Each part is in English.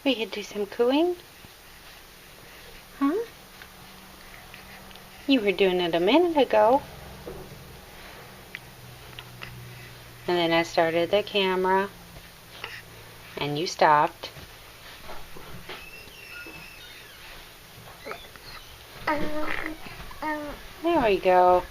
We could do some cooing. Huh? You were doing it a minute ago. And then I started the camera. And you stopped. There we go.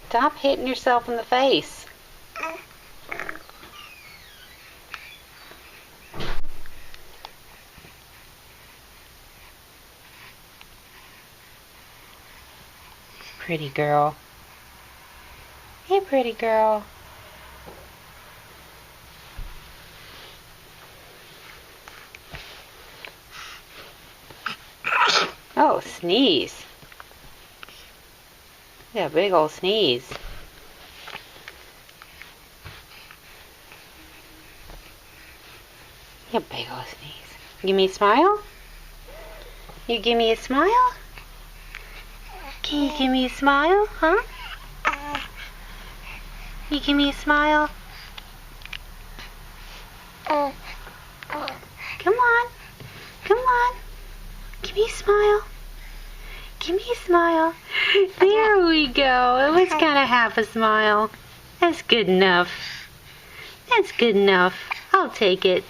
Stop hitting yourself in the face. Pretty girl. Hey, pretty girl. Oh, sneeze. Yeah, big old sneeze. Yeah, big old sneeze. Give me a smile? You give me a smile? Can you give me a smile, huh? You give me a smile? Come on. Come on. Give me a smile. Give me a smile. There we go. It was kind of half a smile. That's good enough. That's good enough. I'll take it.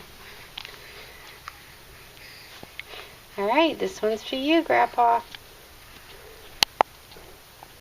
Alright, this one's for you, Grandpa.